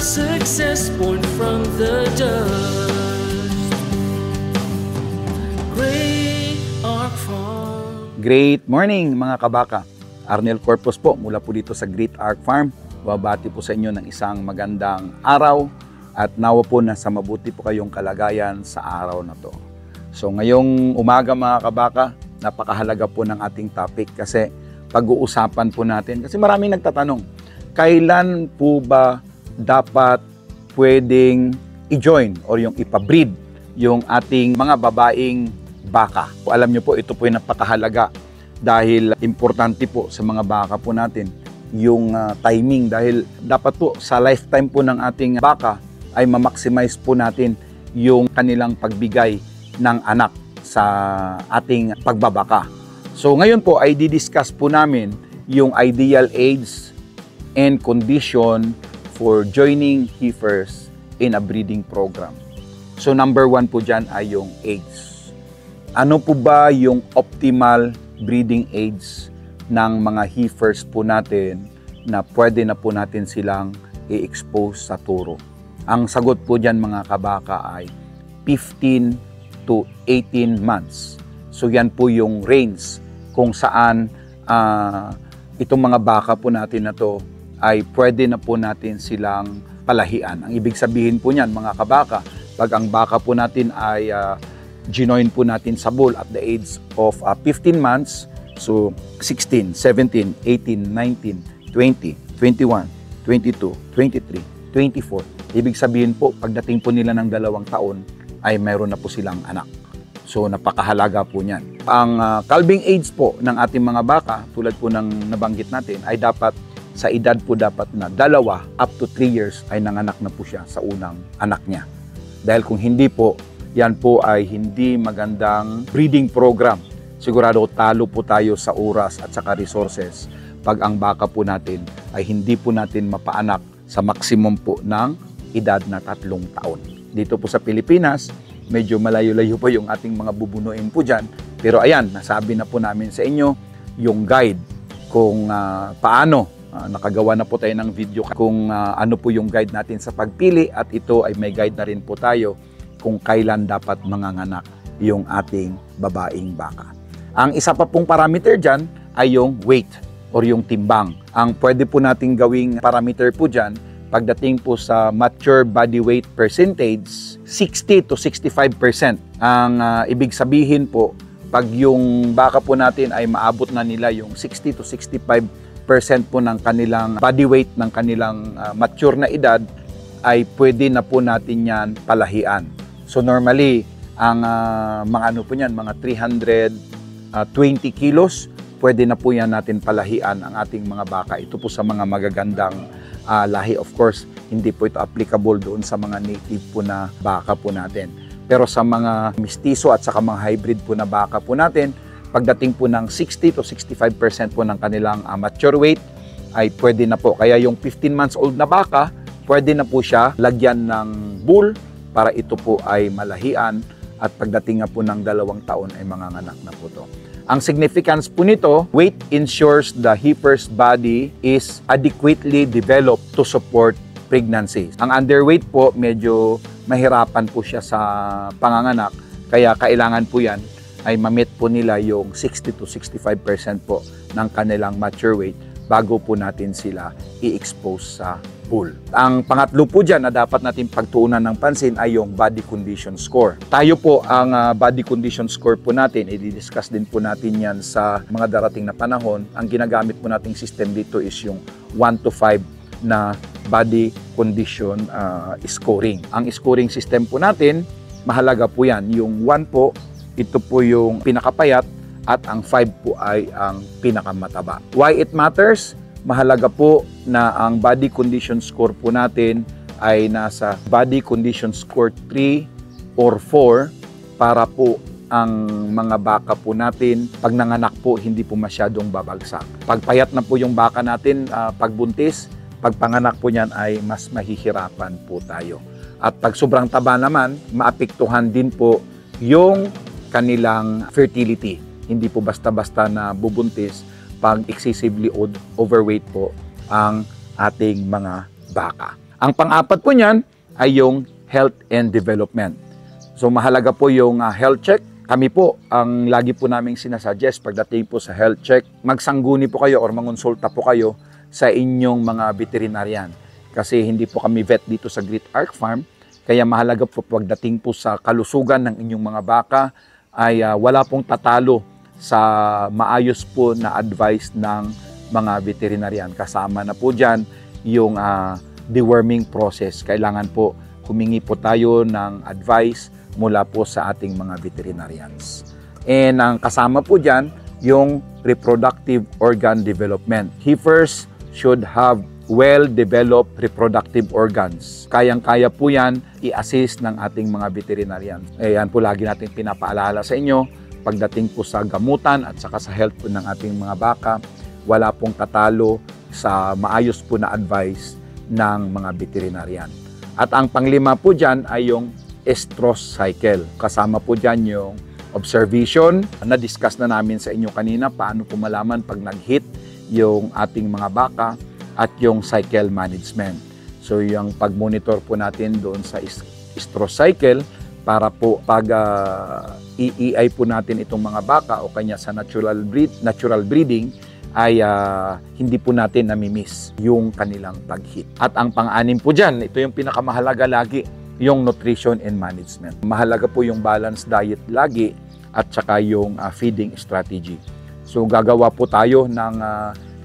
success born from the dust. Great Ark Farm. Great morning mga kabaka. Arnel Corpus po mula po dito sa Great Ark Farm. Babati po sa inyo ng isang magandang araw at nawa po na sa mabuti po kayong kalagayan sa araw na to. So ngayong umaga mga kabaka, napakahalaga po ng ating topic kasi pag-uusapan po natin kasi maraming nagtatanong, kailan po ba dapat pwedeng i-join or yung ipabreed yung ating mga babaeng baka. Alam nyo po, ito po yung napakahalaga dahil importante po sa mga baka po natin yung timing dahil dapat po sa lifetime po ng ating baka ay ma-maximize po natin yung kanilang pagbigay ng anak sa ating pagbabaka. So ngayon po ay didiscuss po namin yung ideal age and condition for joining heifers in a breeding program. So number 1 po dyan ay yung age. Ano po ba yung optimal breeding age ng mga heifers po natin na pwede na po natin silang i-expose sa turo? Ang sagot po dyan mga kabaka ay 15 to 18 months. So yan po yung range kung saan itong mga baka po natin na to ay pwede na po natin silang palahian. Ang ibig sabihin po niyan mga kabaka, pag ang baka po natin ay ginoin po natin sa bull at the age of 15 months, so 16, 17, 18, 19, 20, 21, 22, 23, 24. Ibig sabihin po, pagdating po nila ng 2 taon, ay mayroon na po silang anak. So napakahalaga po niyan. Ang calving age po ng ating mga baka, tulad po ng nabanggit natin, ay dapat sa edad po dapat na 2 up to 3 years ay nanganak na po siya sa unang anak niya. Dahil kung hindi po, yan po ay hindi magandang breeding program. Sigurado talo po tayo sa oras at saka resources pag ang baka po natin ay hindi po natin mapaanak sa maximum po ng edad na 3 taon. Dito po sa Pilipinas, medyo malayo-layo po yung ating mga bubunuin po dyan. Pero ayan, nasabi na po namin sa inyo yung guide kung paano. Nakagawa na po tayo ng video kung ano po yung guide natin sa pagpili at ito ay may guide na rin po tayo kung kailan dapat manganganak yung ating babaeng baka. Ang isa pa pong parameter dyan ay yung weight or yung timbang. Ang pwede po nating gawing parameter po dyan pagdating po sa mature body weight percentage, 60 to 65%. Ang ibig sabihin po, pag yung baka po natin ay maabot na nila yung 60 to 65% po ng kanilang body weight ng kanilang mature na edad, ay pwede na po natin yan palahian. So normally, ang mga ano po yan, mga 320 kilos, pwede na po yan natin palahian ang ating mga baka. Ito po sa mga magagandang lahi. Of course, hindi po ito applicable doon sa mga native po na baka po natin. Pero sa mga mistiso at saka mga hybrid po na baka po natin, pagdating po ng 60 to 65% po ng kanilang mature weight, ay pwede na po. Kaya yung 15 months old na baka, pwede na po siya lagyan ng bull para ito po ay malahian at pagdating nga po ng 2 taon ay manganganak na po to. Ang significance po nito, weight ensures the heifer's body is adequately developed to support pregnancy. Ang underweight po, medyo mahirapan po siya sa panganganak, kaya kailangan po yan ay ma-meet po nila yung 60 to 65% po ng kanilang mature weight bago po natin sila i-expose sa bull. Ang pangatlo po dyan na dapat natin pagtuunan ng pansin ay yung body condition score. Tayo po ang body condition score po natin, i-discuss din po natin yan sa mga darating na panahon. Ang ginagamit po nating system dito is yung 1 to 5 na body condition scoring. Ang scoring system po natin, mahalaga po yan. Yung 1 po, ito po yung pinakapayat at ang 5 po ay ang pinakamataba. Why it matters? Mahalaga po na ang body condition score po natin ay nasa body condition score 3 or 4 para po ang mga baka po natin pag nanganak po hindi po masyadong babagsak. Pag payat na po yung baka natin pagbuntis, pag panganak po niyan ay mas mahihirapan po tayo. At pag sobrang taba naman, maapektuhan din po yung kanilang fertility. Hindi po basta-basta na bubuntis pag excessively overweight po ang ating mga baka. Ang pang-apat po niyan ay yung health and development. So mahalaga po yung health check. Kami po, ang lagi po naming sinasuggest pagdating po sa health check, magsangguni po kayo or mangonsulta po kayo sa inyong mga veterinarian. Kasi hindi po kami vet dito sa Great Ark Farm. Kaya mahalaga po pagdating po sa kalusugan ng inyong mga baka ay wala pong tatalo sa maayos po na advice ng mga veterinarian. Kasama na po dyan yung deworming process. Kailangan po humingi po tayo ng advice mula po sa ating mga veterinarians. And ang kasama po dyan, yung reproductive organ development. Heifers should have well-developed reproductive organs. Kayang-kaya po yan i-assist ng ating mga veterinarians. Yan po lagi natin pinapaalala sa inyo, pagdating po sa gamutan at saka sa health po ng ating mga baka, wala pong tatalo sa maayos po na advice ng mga veterinarian. At ang panglima po dyan ay yung estrus cycle. Kasama po dyan yung observation. Na-discuss na namin sa inyo kanina paano po malaman pag nag-hit yung ating mga baka at yung cycle management. So yung pag-monitor po natin doon sa estrus cycle para po pag i-EI po natin itong mga baka o kanya sa natural breeding ay hindi po natin namimiss yung kanilang pag-hit. At ang pang-anim po dyan, ito yung pinakamahalaga lagi, yung nutrition and management. Mahalaga po yung balanced diet lagi at saka yung feeding strategy. So gagawa po tayo ng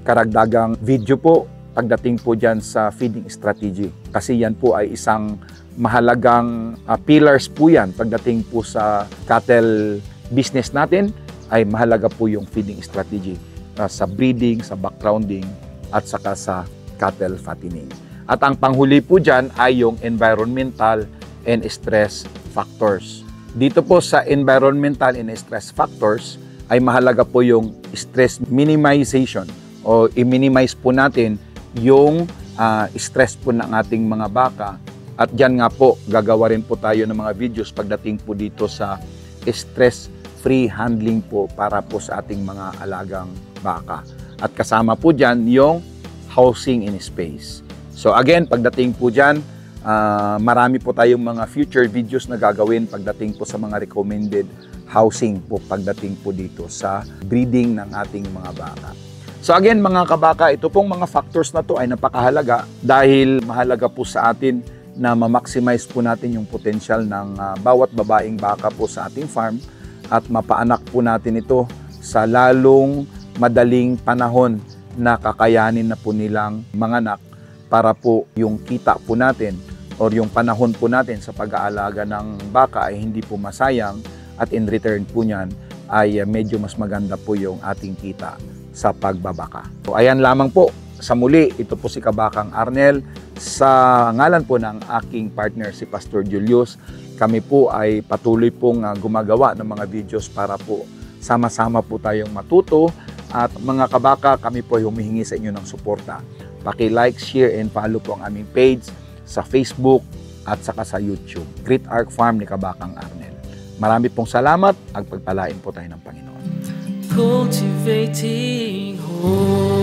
karagdagang video po pagdating po dyan sa feeding strategy. Kasi yan po ay isang mahalagang pillars po yan pagdating po sa cattle business natin ay mahalaga po yung feeding strategy sa breeding, sa backgrounding at saka sa cattle fattening. At ang panghuli po dyan ay yung environmental and stress factors. Dito po sa environmental and stress factors ay mahalaga po yung stress minimization o i-minimize po natin yung stress po ng ating mga baka. At dyan nga po, gagawa rin po tayo ng mga videos pagdating po dito sa stress-free handling po para po sa ating mga alagang baka. At kasama po dyan yung housing in space. So again, pagdating po dyan, marami po tayong mga future videos na gagawin pagdating po sa mga recommended housing po pagdating po dito sa breeding ng ating mga baka. So again mga kabaka, ito pong mga factors na to ay napakahalaga dahil mahalaga po sa atin na ma-maximize po natin yung potential ng bawat babaeng baka po sa ating farm at mapaanak po natin ito sa lalong madaling panahon na kakayanin na po nilang manganak para po yung kita po natin or yung panahon po natin sa pag-aalaga ng baka ay hindi po masayang at in return po niyan ay medyo mas maganda po yung ating kita sa pagbabaka. So ayan lamang po. Sa muli, ito po si Kabakang Arnel. Sa ngalan po ng aking partner si Pastor Julius, kami po ay patuloy pong gumagawa ng mga videos para po sama-sama po tayong matuto. At mga kabaka, kami po ay humihingi sa inyo ng suporta. Paki-like, share, and follow po ang aming page sa Facebook at saka sa YouTube. Great Ark Farm ni Kabakang Arnel. Marami pong salamat at pagpalain po tayo ng Panginoon. Cultivating hope.